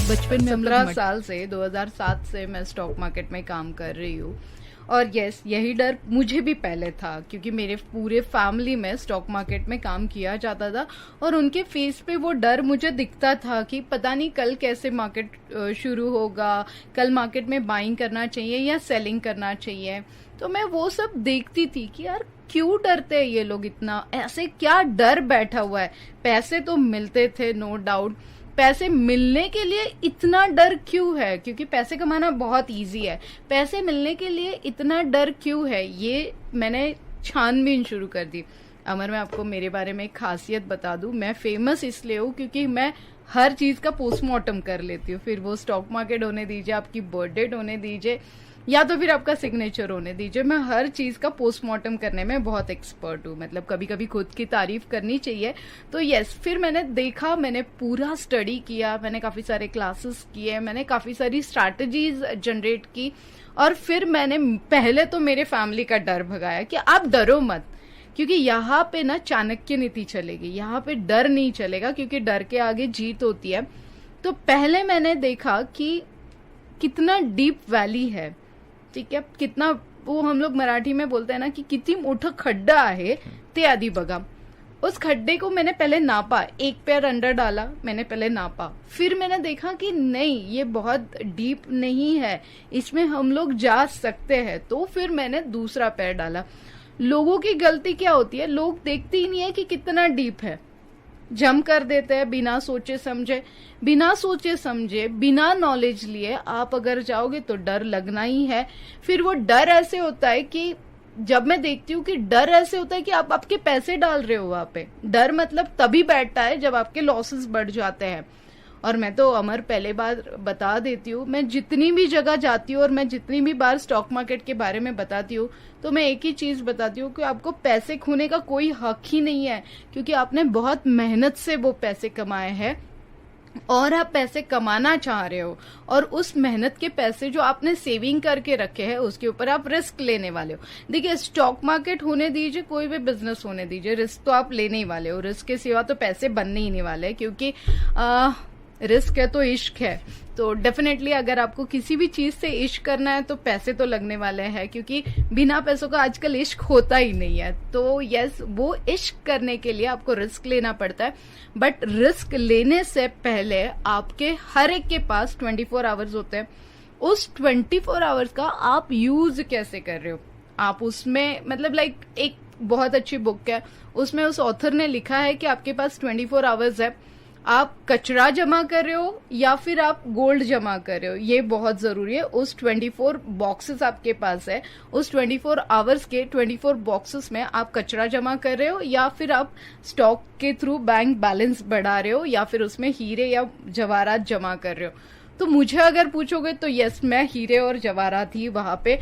बचपन में हम 17 साल से 2007 से मैं स्टॉक मार्केट में काम कर रही हूँ। और यस, यही डर मुझे भी पहले था, क्योंकि मेरे पूरे फैमिली में स्टॉक मार्केट में काम किया जाता था और उनके फेस पे वो डर मुझे दिखता था कि पता नहीं कल कैसे मार्केट शुरू होगा, कल मार्केट में बाइंग करना चाहिए या सेलिंग करना चाहिए। तो मैं वो सब देखती थी कि यार क्यों डरते हैं ये लोग इतना, ऐसे क्या डर बैठा हुआ है। पैसे तो मिलते थे, नो डाउट, पैसे मिलने के लिए इतना डर क्यों है? क्योंकि पैसे कमाना बहुत इजी है, पैसे मिलने के लिए इतना डर क्यों है? ये मैंने छानबीन शुरू कर दी। अमर, मैं आपको मेरे बारे में एक खासियत बता दूं, मैं फेमस इसलिए हूँ क्योंकि मैं हर चीज का पोस्टमार्टम कर लेती हूँ। फिर वो स्टॉक मार्केट होने दीजिए, आपकी बर्थडे होने दीजिए, या तो फिर आपका सिग्नेचर होने दीजिए, मैं हर चीज का पोस्टमार्टम करने में बहुत एक्सपर्ट हूँ। मतलब कभी कभी खुद की तारीफ करनी चाहिए। तो यस, फिर मैंने देखा, मैंने पूरा स्टडी किया, मैंने काफी सारे क्लासेस किए, मैंने काफी सारी स्ट्रैटेजीज जनरेट की, और फिर मैंने पहले तो मेरे फैमिली का डर भगाया कि आप डरो मत, क्योंकि यहाँ पे ना चाणक्य नीति चलेगी, यहाँ पे डर नहीं चलेगा, क्योंकि डर के आगे जीत होती है। तो पहले मैंने देखा कि कितना डीप वैली है, ठीक है, कितना, वो हम लोग मराठी में बोलते हैं ना कि किती मोठं खड्डा आहे ते आधी बघा। उस खड्डे को मैंने पहले नापा, एक पैर अंडर डाला, मैंने पहले नापा, फिर मैंने देखा कि नहीं, ये बहुत डीप नहीं है, इसमें हम लोग जा सकते हैं। तो फिर मैंने दूसरा पैर डाला। लोगों की गलती क्या होती है, लोग देखते ही नहीं है कि कितना डीप है, जम कर देते हैं बिना सोचे समझे। बिना सोचे समझे, बिना नॉलेज लिए आप अगर जाओगे तो डर लगना ही है। फिर वो डर ऐसे होता है कि जब मैं देखती हूँ कि डर ऐसे होता है कि आप आपके पैसे डाल रहे हो वहां पे, डर मतलब तभी बैठता है जब आपके लॉसेस बढ़ जाते हैं। और मैं तो अमर पहले बार बता देती हूँ, मैं जितनी भी जगह जाती हूँ और मैं जितनी भी बार स्टॉक मार्केट के बारे में बताती हूँ, तो मैं एक ही चीज बताती हूँ कि आपको पैसे खोने का कोई हक ही नहीं है, क्योंकि आपने बहुत मेहनत से वो पैसे कमाए हैं और आप पैसे कमाना चाह रहे हो, और उस मेहनत के पैसे जो आपने सेविंग करके रखे हैं उसके ऊपर आप रिस्क लेने वाले हो। देखिए, स्टॉक मार्केट होने दीजिए, कोई भी बिजनेस होने दीजिए, रिस्क तो आप लेने ही वाले हो। रिस्क के सिवा तो पैसे बनने ही नहीं वाले, क्योंकि रिस्क है तो इश्क है। तो डेफिनेटली अगर आपको किसी भी चीज से इश्क करना है तो पैसे तो लगने वाले हैं, क्योंकि बिना पैसों का आजकल इश्क होता ही नहीं है। तो यस, वो इश्क करने के लिए आपको रिस्क लेना पड़ता है, बट रिस्क लेने से पहले आपके हर एक के पास 24 आवर्स होते हैं। उस 24 आवर्स का आप यूज कैसे कर रहे हो, आप उसमें, मतलब लाइक एक बहुत अच्छी बुक है, उसमें उस ऑथर ने लिखा है कि आपके पास 24 आवर्स है, आप कचरा जमा कर रहे हो या फिर आप गोल्ड जमा कर रहे हो, ये बहुत जरूरी है। उस 24 बॉक्सेस आपके पास है, उस 24 आवर्स के 24 बॉक्सेस में आप कचरा जमा कर रहे हो या फिर आप स्टॉक के थ्रू बैंक बैलेंस बढ़ा रहे हो या फिर उसमें हीरे या जवाहरात जमा कर रहे हो। तो मुझे अगर पूछोगे तो यस, मैं हीरे और जवाहरात ही वहां पे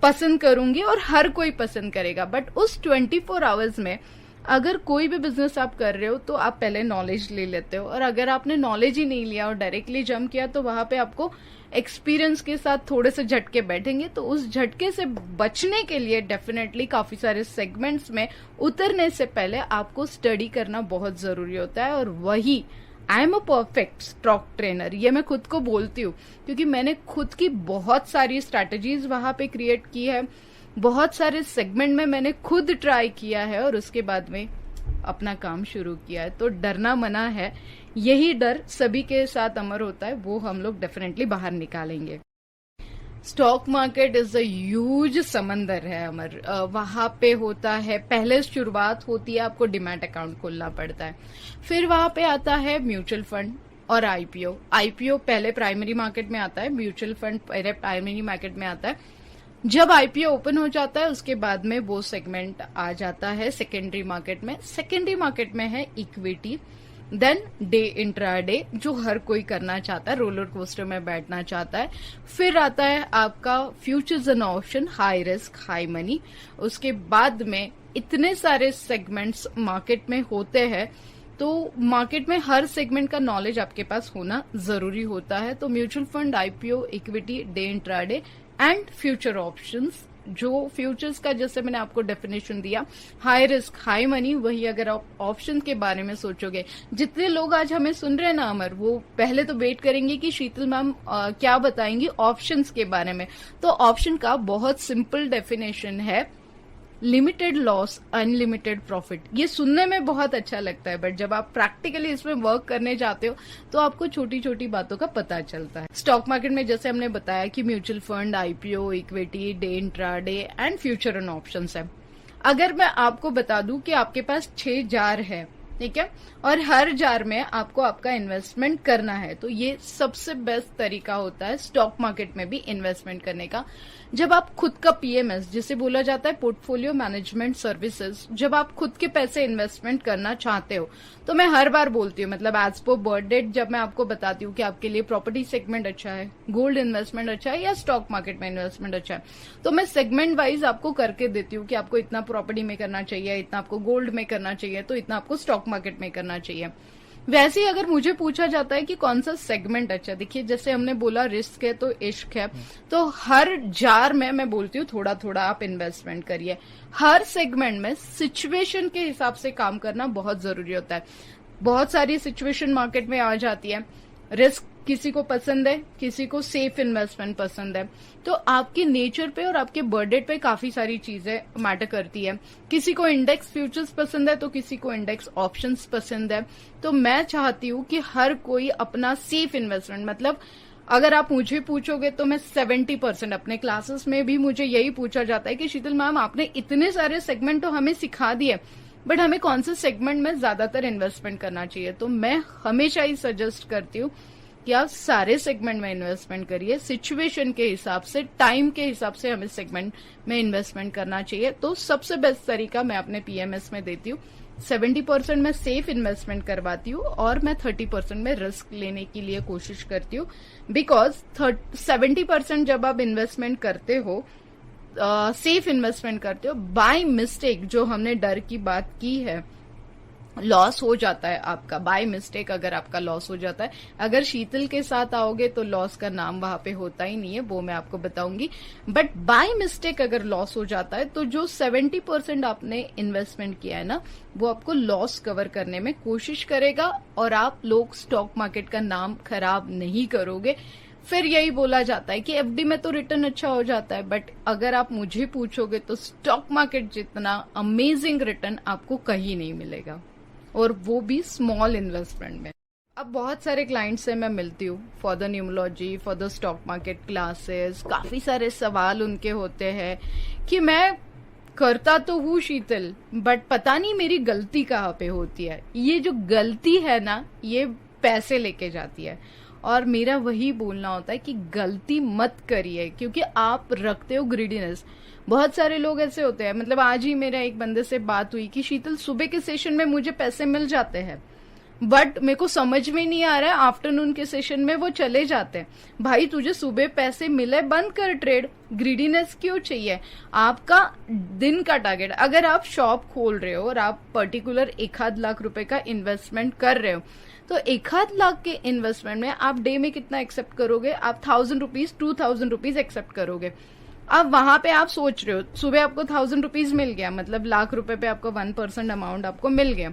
पसंद करूंगी और हर कोई पसंद करेगा। बट उस 24 आवर्स में अगर कोई भी बिजनेस आप कर रहे हो तो आप पहले नॉलेज ले लेते हो, और अगर आपने नॉलेज ही नहीं लिया और डायरेक्टली जंप किया तो वहां पे आपको एक्सपीरियंस के साथ थोड़े से झटके बैठेंगे। तो उस झटके से बचने के लिए डेफिनेटली काफी सारे सेगमेंट्स में उतरने से पहले आपको स्टडी करना बहुत जरूरी होता है। और वही I am a perfect stock trainer, ये मैं खुद को बोलती हूँ, क्योंकि मैंने खुद की बहुत सारी स्ट्रैटेजीज वहां पे क्रिएट की है, बहुत सारे सेगमेंट में मैंने खुद ट्राई किया है और उसके बाद में अपना काम शुरू किया है। तो डरना मना है, यही डर सभी के साथ अमर होता है, वो हम लोग डेफिनेटली बाहर निकालेंगे। Stock market is a huge समंदर है अमर, वहां पे होता है, पहले शुरुआत होती है, आपको डिमैट अकाउंट खोलना पड़ता है, फिर वहां पे आता है म्यूचुअल फंड और आईपीओ। आईपीओ पहले प्राइमरी मार्केट में आता है, म्यूचुअल फंड पहले प्राइमरी मार्केट में आता है। जब आईपीओ ओपन हो जाता है उसके बाद में वो सेगमेंट आ जाता है सेकेंडरी मार्केट में। सेकेंडरी मार्केट में है इक्विटी, देन डे इंट्राडे जो हर कोई करना चाहता है, रोलर कोस्टर में बैठना चाहता है। फिर आता है आपका futures and option, high risk high money. उसके बाद में इतने सारे सेगमेंट्स मार्केट में होते हैं, तो मार्केट में हर सेगमेंट का नॉलेज आपके पास होना जरूरी होता है। तो mutual fund, IPO, equity, day intraday and future options, जो फ्यूचर्स का जैसे मैंने आपको डेफिनेशन दिया, हाई रिस्क हाई मनी, वही अगर आप ऑप्शन के बारे में सोचोगे, जितने लोग आज हमें सुन रहे हैं ना अमर, वो पहले तो वेट करेंगे कि शीतल मैम क्या बताएंगी ऑप्शंस के बारे में। तो ऑप्शन का बहुत सिंपल डेफिनेशन है लिमिटेड लॉस अनलिमिटेड प्रॉफिट। ये सुनने में बहुत अच्छा लगता है, बट जब आप प्रैक्टिकली इसमें वर्क करने जाते हो तो आपको छोटी छोटी बातों का पता चलता है। स्टॉक मार्केट में जैसे हमने बताया कि mutual fund, IPO, equity, day intraday and future and options है। अगर मैं आपको बता दूं कि आपके पास 6 जार है, ठीक है, और हर जार में आपको आपका इन्वेस्टमेंट करना है, तो ये सबसे बेस्ट तरीका होता है स्टॉक मार्केट में भी इन्वेस्टमेंट करने का। जब आप खुद का पीएमएस, जिसे बोला जाता है पोर्टफोलियो मैनेजमेंट सर्विसेज, जब आप खुद के पैसे इन्वेस्टमेंट करना चाहते हो, तो मैं हर बार बोलती हूँ, मतलब एज पर बर्थ डेट जब मैं आपको बताती हूँ कि आपके लिए प्रॉपर्टी सेगमेंट अच्छा है, गोल्ड इन्वेस्टमेंट अच्छा है या स्टॉक मार्केट में इन्वेस्टमेंट अच्छा है, तो मैं सेगमेंट वाइज आपको करके देती हूँ कि आपको इतना प्रॉपर्टी में करना चाहिए, इतना आपको गोल्ड में करना चाहिए, तो इतना आपको स्टॉक मार्केट में करना चाहिए। वैसे ही अगर मुझे पूछा जाता है कि कौन सा सेगमेंट अच्छा, देखिए जैसे हमने बोला रिस्क है तो इश्क है, तो हर जार में मैं बोलती हूँ थोड़ा थोड़ा आप इन्वेस्टमेंट करिए। हर सेगमेंट में सिचुएशन के हिसाब से काम करना बहुत जरूरी होता है। बहुत सारी सिचुएशन मार्केट में आ जाती है, रिस्क किसी को पसंद है, किसी को सेफ इन्वेस्टमेंट पसंद है, तो आपके नेचर पे और आपके बजट पे काफी सारी चीजें मैटर करती है। किसी को इंडेक्स फ्यूचर्स पसंद है तो किसी को इंडेक्स ऑप्शंस पसंद है। तो मैं चाहती हूँ कि हर कोई अपना सेफ इन्वेस्टमेंट, मतलब अगर आप मुझे पूछोगे तो मैं 70%, अपने क्लासेस में भी मुझे यही पूछा जाता है कि शीतल मैम आपने इतने सारे सेगमेंट तो हमें सिखा दिए, बट हमें कौन से सेगमेंट में ज्यादातर इन्वेस्टमेंट करना चाहिए। तो मैं हमेशा ही सजेस्ट करती हूँ कि आप सारे सेगमेंट में इन्वेस्टमेंट करिए, सिचुएशन के हिसाब से, टाइम के हिसाब से हमें सेगमेंट में इन्वेस्टमेंट करना चाहिए। तो सबसे बेस्ट तरीका मैं अपने पीएमएस में देती हूँ, 70% मैं सेफ इन्वेस्टमेंट करवाती हूँ और मैं 30% में रिस्क लेने के लिए कोशिश करती हूँ। बिकॉज 70% जब आप इन्वेस्टमेंट करते हो, सेफ इन्वेस्टमेंट करते हो, बाय मिस्टेक जो हमने डर की बात की है, लॉस हो जाता है आपका, बाय मिस्टेक अगर आपका लॉस हो जाता है। अगर शीतल के साथ आओगे तो लॉस का नाम वहां पे होता ही नहीं है, वो मैं आपको बताऊंगी। बट बाय मिस्टेक अगर लॉस हो जाता है तो जो 70% आपने इन्वेस्टमेंट किया है ना, वो आपको लॉस कवर करने में कोशिश करेगा और आप लोग स्टॉक मार्केट का नाम खराब नहीं करोगे। फिर यही बोला जाता है कि एफडी में तो रिटर्न अच्छा हो जाता है, बट अगर आप मुझे पूछोगे तो स्टॉक मार्केट जितना अमेजिंग रिटर्न आपको कहीं नहीं मिलेगा, और वो भी स्मॉल इन्वेस्टमेंट में। अब बहुत सारे क्लाइंट से मैं मिलती हूँ for the न्यूमोलॉजी, for the stock market classes, काफी सारे सवाल उनके होते हैं कि मैं करता तो हूँ शीतल, बट पता नहीं मेरी गलती कहाँ पे होती है। ये जो गलती है ना, ये पैसे लेके जाती है, और मेरा वही बोलना होता है कि गलती मत करिए, क्योंकि आप रखते हो ग्रीडीनेस। बहुत सारे लोग ऐसे होते हैं, मतलब आज ही मेरा एक बंदे से बात हुई कि शीतल सुबह के सेशन में मुझे पैसे मिल जाते हैं, बट मेरे को समझ में नहीं आ रहा है आफ्टरनून के सेशन में वो चले जाते हैं। भाई तुझे सुबह पैसे मिले, बंद कर ट्रेड, ग्रीडीनेस क्यों चाहिए? आपका दिन का टारगेट, अगर आप शॉप खोल रहे हो और आप पर्टिकुलर 1-8 लाख रुपए का इन्वेस्टमेंट कर रहे हो, तो 1-8 लाख के इन्वेस्टमेंट में आप डे में कितना एक्सेप्ट करोगे? आप 1000 रुपीज 2000 रुपीज एक्सेप्ट करोगे। अब वहां पे आप सोच रहे हो सुबह आपको 1000 रुपीज मिल गया, मतलब लाख रुपए पे आपको 1% अमाउंट आपको मिल गया,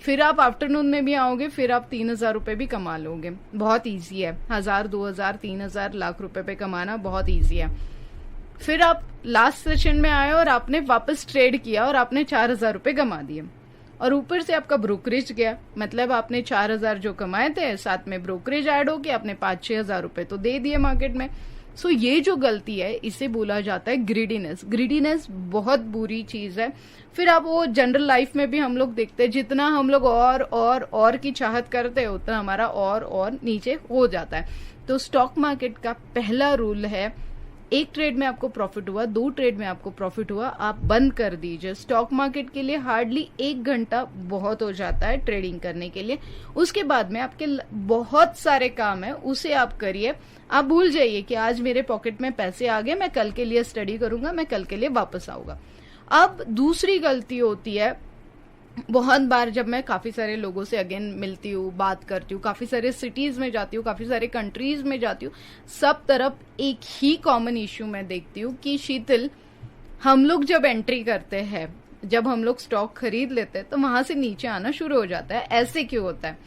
फिर आप आफ्टरनून में भी आओगे, फिर आप 3000 रुपए भी कमा लोगे। बहुत इजी है, 1000, 2000, 3000 लाख रुपए पे कमाना बहुत इजी है। फिर आप लास्ट सेशन में आए और आपने वापस ट्रेड किया और आपने 4000 रुपए कमा दिए, और ऊपर से आपका ब्रोकरेज गया, मतलब आपने 4000 जो कमाए थे, साथ में ब्रोकरेज ऐड हो गया, आपने 5-6 हजार रुपए तो दे दिए मार्केट में। सो ये जो गलती है, इसे बोला जाता है ग्रीडीनेस। ग्रीडीनेस बहुत बुरी चीज है। फिर आप वो जनरल लाइफ में भी हम लोग देखते हैं, जितना हम लोग और की चाहत करते हैं, उतना हमारा और नीचे हो जाता है। तो स्टॉक मार्केट का पहला रूल है, एक ट्रेड में आपको प्रॉफिट हुआ, 2 ट्रेड में आपको प्रॉफिट हुआ, आप बंद कर दीजिए। स्टॉक मार्केट के लिए हार्डली 1 घंटा बहुत हो जाता है ट्रेडिंग करने के लिए। उसके बाद में आपके बहुत सारे काम है, उसे आप करिए। आप भूल जाइए कि आज मेरे पॉकेट में पैसे आ गए, मैं कल के लिए स्टडी करूंगा, मैं कल के लिए वापस आऊंगा। अब दूसरी गलती होती है, बहुत बार जब मैं काफी सारे लोगों से अगेन मिलती हूँ, बात करती हूँ, काफी सारे सिटीज में जाती हूँ, काफी सारे कंट्रीज में जाती हूँ, सब तरफ एक ही कॉमन इश्यू मैं देखती हूँ कि शीतल हम लोग जब एंट्री करते हैं, जब हम लोग स्टॉक खरीद लेते हैं, तो वहां से नीचे आना शुरू हो जाता है। ऐसे क्यों होता है?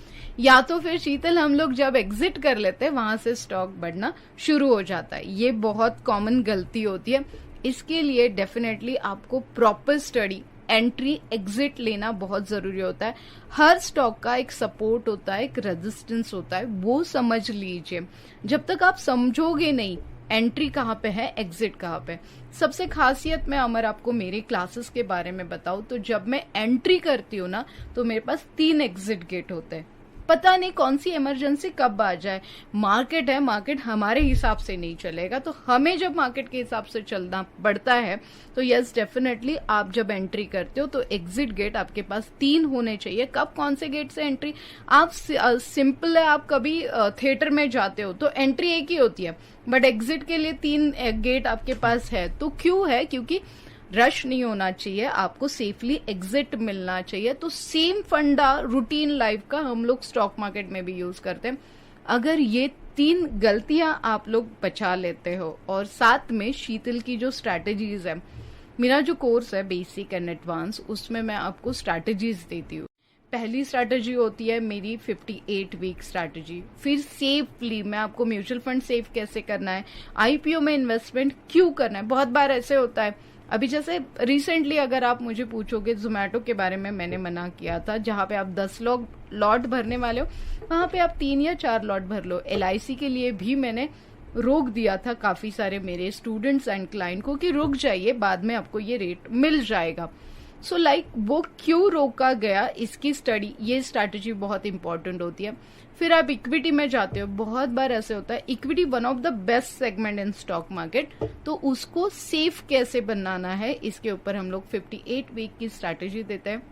या तो फिर शीतल, हम लोग जब एग्जिट कर लेते हैं वहां से स्टॉक बढ़ना शुरू हो जाता है। ये बहुत कॉमन गलती होती है। इसके लिए डेफिनेटली आपको प्रॉपर स्टडी, एंट्री एग्जिट लेना बहुत जरूरी होता है। हर स्टॉक का एक सपोर्ट होता है, एक रेजिस्टेंस होता है, वो समझ लीजिए। जब तक आप समझोगे नहीं एंट्री कहाँ पे है, एग्जिट कहाँ पे। सबसे खासियत मैं अमर आपको मेरे क्लासेस के बारे में बताऊं तो जब मैं एंट्री करती हूँ ना, तो मेरे पास 3 एग्जिट गेट होते हैं। पता नहीं कौन सी इमरजेंसी कब आ जाए। मार्केट है, मार्केट हमारे हिसाब से नहीं चलेगा, तो हमें जब मार्केट के हिसाब से चलना पड़ता है तो यस डेफिनेटली आप जब एंट्री करते हो तो एग्जिट गेट आपके पास 3 होने चाहिए। कब, कौन से गेट से एंट्री? आप सिंपल है, आप कभी थिएटर में जाते हो तो एंट्री एक ही होती है, बट एग्जिट के लिए 3 गेट आपके पास है। तो क्यों है? क्योंकि रश नहीं होना चाहिए, आपको सेफली एग्जिट मिलना चाहिए। तो सेम फंडा रूटीन लाइफ का हम लोग स्टॉक मार्केट में भी यूज करते हैं। अगर ये 3 गलतियां आप लोग बचा लेते हो, और साथ में शीतल की जो स्ट्रैटेजीज है, मेरा जो कोर्स है बेसिक एंड एडवांस, उसमें मैं आपको स्ट्रैटेजीज देती हूँ। पहली स्ट्रैटेजी होती है मेरी 58 वीक स्ट्रैटेजी। फिर सेफली मैं आपको म्यूचुअल फंड सेव कैसे करना है, आईपीओ में इन्वेस्टमेंट क्यों करना है। बहुत बार ऐसे होता है, अभी जैसे रिसेंटली अगर आप मुझे पूछोगे, जोमैटो के बारे में मैंने मना किया था, जहां पे आप 10 लॉट भरने वाले हो वहां पे आप 3 या 4 लॉट भर लो। LIC के लिए भी मैंने रोक दिया था काफी सारे मेरे स्टूडेंट्स एंड क्लाइंट को कि रुक जाइए, बाद में आपको ये रेट मिल जाएगा। सो वो क्यों रोका गया, इसकी स्टडी, ये स्ट्रैटेजी बहुत इंपॉर्टेंट होती है। फिर आप इक्विटी में जाते हो, बहुत बार ऐसे होता है equity one of the best segment in stock market, तो उसको सेफ कैसे बनाना है, इसके ऊपर हम लोग 58 वीक की स्ट्रैटेजी देते हैं।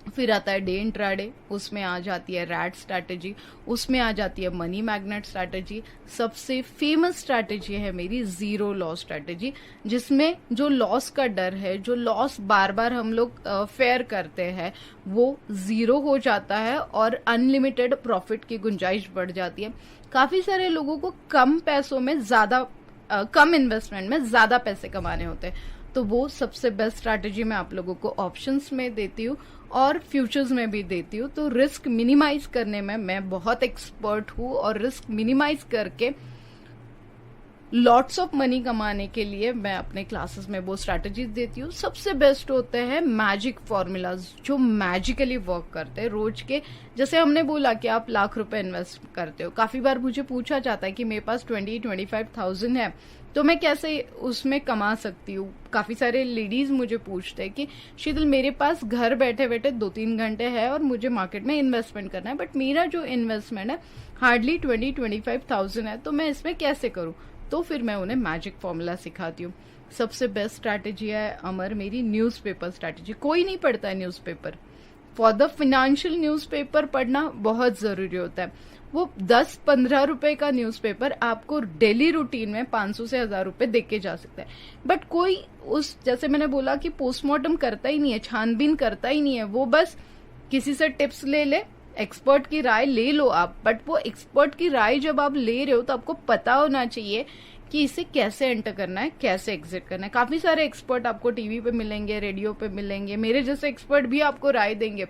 फिर आता है डे इंट्राडे, उसमें आ जाती है रैट स्ट्रैटेजी, उसमें आ जाती है मनी मैग्नेट स्ट्रैटेजी। सबसे फेमस स्ट्रैटेजी है मेरी जीरो लॉस स्ट्रैटेजी, जिसमें जो लॉस का डर है, जो लॉस बार बार हम लोग फेयर करते हैं, वो जीरो हो जाता है और अनलिमिटेड प्रॉफिट की गुंजाइश बढ़ जाती है। काफी सारे लोगों को कम पैसों में कम इन्वेस्टमेंट में ज्यादा पैसे कमाने होते हैं, तो वो सबसे बेस्ट स्ट्रैटेजी मैं आप लोगों को ऑप्शंस में देती हूँ और फ्यूचर्स में भी देती हूँ। तो रिस्क मिनिमाइज करने में मैं बहुत एक्सपर्ट हूँ, और रिस्क मिनिमाइज करके लॉट्स ऑफ मनी कमाने के लिए मैं अपने क्लासेस में वो स्ट्रैटेजीज देती हूँ। सबसे बेस्ट होते हैं मैजिक फॉर्मूलाज, जो मैजिकली वर्क करते हैं रोज के। जैसे हमने बोला कि आप लाख रुपए इन्वेस्ट करते हो, काफी बार मुझे पूछा जाता है कि मेरे पास 20-25,000 है, तो मैं कैसे उसमें कमा सकती हूँ। काफी सारे लेडीज मुझे पूछते हैं कि शीतल, मेरे पास घर बैठे बैठे 2-3 घंटे है और मुझे मार्केट में इन्वेस्टमेंट करना है, बट मेरा जो इन्वेस्टमेंट है हार्डली 20-25,000 है, तो मैं इसमें कैसे करूँ। तो फिर मैं उन्हें मैजिक फॉर्मूला सिखाती हूँ। सबसे बेस्ट स्ट्रैटेजी है अमर मेरी न्यूज़पेपर स्ट्रैटेजी। कोई नहीं पढ़ता है newspaper, for the financial newspaper पढ़ना बहुत जरूरी होता है। वो 10-15 रुपए का न्यूज़पेपर आपको डेली रूटीन में 500 से 1000 रुपए दे के जा सकता है, बट कोई जैसे मैंने बोला कि पोस्टमार्टम करता ही नहीं है, छानबीन करता ही नहीं है। वो बस किसी से टिप्स ले, एक्सपर्ट की राय ले लो आप, बट वो एक्सपर्ट की राय जब आप ले रहे हो तो आपको पता होना चाहिए कि इसे कैसे एंटर करना है, कैसे एग्जिट करना है। काफी सारे एक्सपर्ट आपको टीवी पे मिलेंगे, रेडियो पे मिलेंगे, मेरे जैसे एक्सपर्ट भी आपको राय देंगे।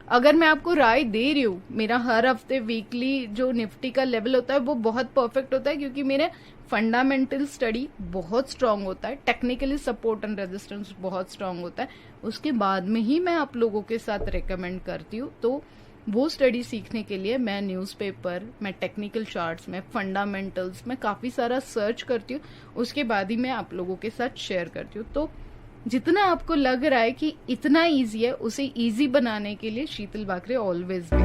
अगर मैं आपको राय दे रही हूँ, मेरा हर हफ्ते वीकली जो निफ्टी का लेवल होता है वो बहुत परफेक्ट होता है, क्योंकि मेरे फंडामेंटल स्टडी बहुत स्ट्रांग होता है, टेक्निकली सपोर्ट एंड रेजिस्टेंस बहुत स्ट्रांग होता है। उसके बाद में ही मैं आप लोगों के साथ रेकमेंड करती हूँ। तो वो स्टडी सीखने के लिए मैं न्यूज़पेपर, मैं टेक्निकल चार्ट्स में, फंडामेंटल्स में काफ़ी सारा सर्च करती हूँ, उसके बाद ही मैं आप लोगों के साथ शेयर करती हूँ। तो जितना आपको लग रहा है कि इतना इजी है, उसे इजी बनाने के लिए शीतल बाकरे ऑलवेज भी